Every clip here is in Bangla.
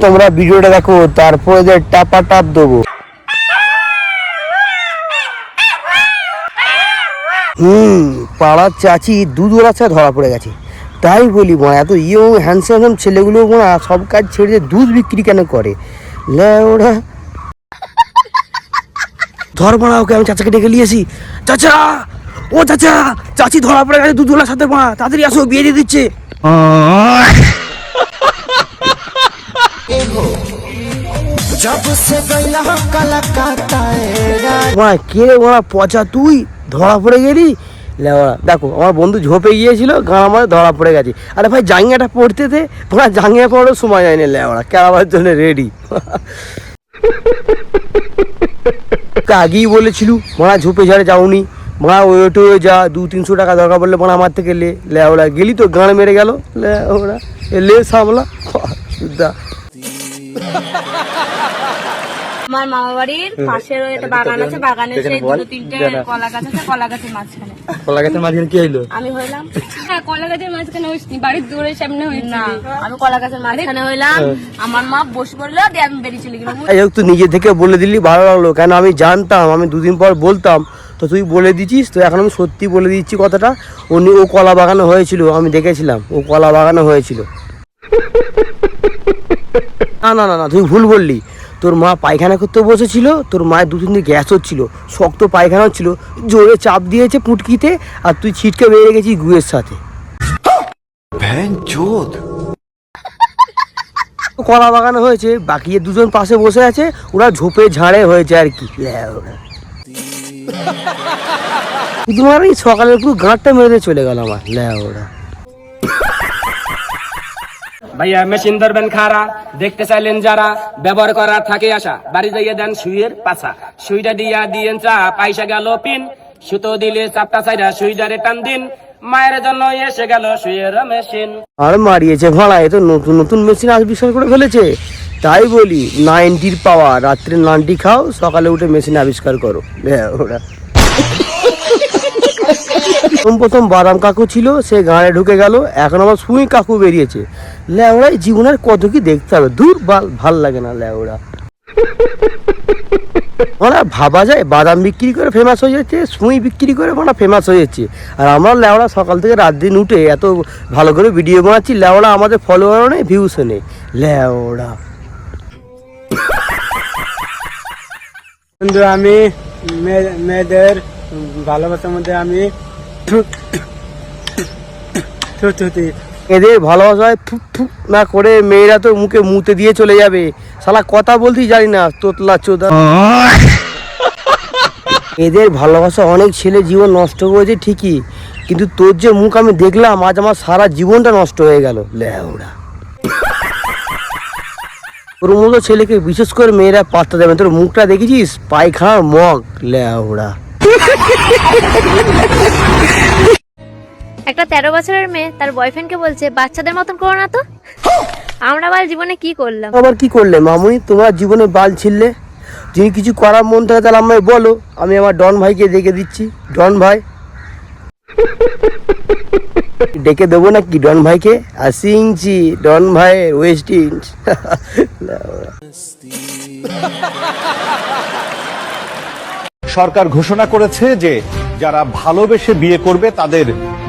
তোমরা ভিডিওটা দেখো, তারপরে টাপা টাপ দেবো। পাড়ার চাচি দুধওয়ালার সাথে ধরা পড়ে গেছে। তাই বলি মা, এত ইয়ং হ্যান্ডসাম ছেলেগুলো মা সব কাজ ছেড়ে দিয়ে দুধ বিক্রি কেন করে? ওরা ধর মারা, ওকে আমি চাচাকে ডেকে নিয়েছি। চাচা, ও চাচা, চাচি ধরা পড়ে গেছে দুধওয়ালার সাথে, মা তাড়াতাড়ি আসো, বিয়ে দিয়ে দিচ্ছে। মা কে রে মা, পচা তুই ধরা পড়ে গেলি? দেখো আমার বন্ধু ঝোপে গিয়েছিল, গাঁ মাঝে ধরা পড়ে গেছে। আরে ভাই জাঙ্গিয়াটা পড়তে দে, ওরা জাঙ্গিয়া পড়ারও সময় যায় না, লেওয়া কেরাবার জন্য রেডি। আগেই বলেছিল মারা ঝোপে ঝাড়ে যাওনি, মা ওইটো যা 200-300 টাকা দরকার পড়লে মা আমার থেকে লেওয়া গেলি তো গান মেরে গেল। লেওয়া লে সামলা সুদ্ধা। আমার মামা বাড়ির পাশে একটা বাগান আছে, বাগানের সেই 2-3টে কলা গাছ আছে, কলা গাছের মাঝখানে। কলা গাছের মাঝখানে কি হইলো? আমি হইলাম, হ্যাঁ কলা গাছের মাঝখানে হইছি, বাড়ির দূরের সামনে হইছি না, আমি কলা গাছের মাঝখানে হইলাম। আমার মা বসে পড়লো, দিয়ে আমি বেরিয়ে চলে গেলাম। তুই নিজে থেকে বলে দিলি, ভালো লাগলো। কেন আমি জানতাম, আমি 2 দিন পর বলতাম, তো তুই বলে দিচ্ছিস। তো এখন আমি সত্যি বলে দিচ্ছি কথাটা। ও কলা বাগানে হয়েছিল, আমি দেখেছিলাম ও কলা বাগানে হয়েছিল। না না না না, তুই ভুল বললি। তোর মা পায়খানা করতে বসেছিল, তোর মায়ের 2-3 দিন গ্যাস হচ্ছিল, শক্ত পায়খানা হচ্ছিল, জোরে চাপ দিয়েছে পুটকিতে, আর তুই ছিটকে বেরিয়ে গেছিস গুয়ের সাথে। কলা বাগানে হয়েছে, বাকি 2জন পাশে বসে আছে, ওরা ঝোপে ঝাড়ে হয়েছে আর কি। তোমার এই সকালে পুরো গাঁটটা মেরে চলে গেল আমার। ওরা ভাইয়া মেশিন ধরবেন খারা, দেখতে চাইলেন যারা, ব্যবহার করার থাকে আশা, বাড়ি যাইয়ে দেন সুইয়ের পাছা, সুইটা দিয়া দিয়েন চা, পয়সা গেল পিন, সুতো দিলে চাপটা চাইরা সুইডারে টান দিন, মায়ের জন্য এসে গেল সুইয়ের মেশিন। আর মারিয়েছে ভাড়া, এ তো নতুন নতুন মেশিন আবিষ্কার করে ফেলেছে। তাই বলি 90-র পাওয়ার, রাত্রে 90 খাও, সকালে উঠে মেশিন আবিষ্কার করো। ওরা প্রথম বাদাম কাকু ছিল, সে গাঁড়ে ঢুকে গেল, এখন আবার সুই কাকু বেরিয়েছে। লেওড়াই জীবনের কত কি দেখতে হবে, দূর ভাল লাগে না লেওড়া। ওরা ভাবা যায় বাদাম বিক্রি করে ফেমাস হয়ে যাচ্ছে, সুই বিক্রি করে মানে ফেমাস হয়ে যাচ্ছে। আর আমরা লেওড়া সকাল থেকে রাত দিন উঠে এত ভালো করে ভিডিও বানাচ্ছি, লেওড়া আমাদের ফলোয়ারও নেই, ভিউসও নেই। লেওড়া বন্ধু, আমি মেয়েদের ভালোবাসার মধ্যে আমি এদের ভালোবাসায় ফুক ফুক না করে মেয়েরা তো মুখে মুতে দিয়ে চলে যাবে। শালা কথা বলতেই জানি না, তোতলা চোদা। এদের ভালোবাসা অনেক ছেলে জীবন নষ্ট করেছে ঠিকই, কিন্তু তোর যে মুখ আমি দেখলাম, আজ আমার সারা জীবনটা নষ্ট হয়ে গেল। লেওড়া তোর মতো ছেলেকে বিশেষ করে মেয়েরা পাত্তা দেবে। তোর মুখটা দেখেছিস, পায়খানার মগ। লেওড়া একটা 13 বছরের মেয়ে তার বয়ফ্রেন্ডকে বলছে বাচ্চাদের মতন করো না তো। আমরা বাল জীবনে কি করলাম? আবার কি করলে মামুনি? তোমার জীবনে বাল ছিললে। যদি কিছু করার মন থাকে তাহলে আমায় বলো, আমি আমার ডন ভাইকে ডেকে দিচ্ছি। ডন ভাই ডেকে দেবো নাকি ডন ভাইকে? আসিংছি ডন ভাই ওয়েস্ট ইন্ডিজ। সরকার ঘোষণা করেছে যে যারা ভালোবেসে বিয়ে করবে তাদের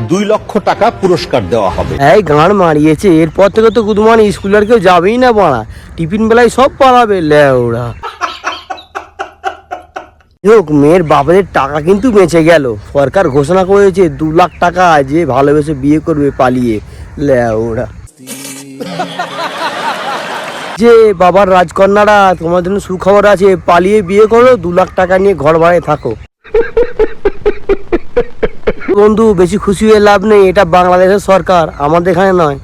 2 লক্ষ টাকা পুরস্কার দেওয়া হবে। এই গান মারিয়েছে, এরপর থেকে তো গুদমান স্কুল আর কেউ যাবেই না বাড়া, টিফিন বেলায় সব পালাবে। লেওড়া মেয়ের বাবাদের টাকা কিন্তু বেঁচে গেল। সরকার ঘোষণা করেছে 2 লাখ টাকা যে ভালোবেসে বিয়ে করবে পালিয়ে। লেওড়া যে বাবার রাজকন্যারা, তোমার জন্য সুখবর আছে, পালিয়ে বিয়ে করো, 2 লাখ টাকা নিয়ে ঘর ভাড়ায় থাকো। বন্ধু বেশি খুশি হয়ে লাভ নেই, এটা বাংলাদেশের সরকার, আমাদের এখানে নয়।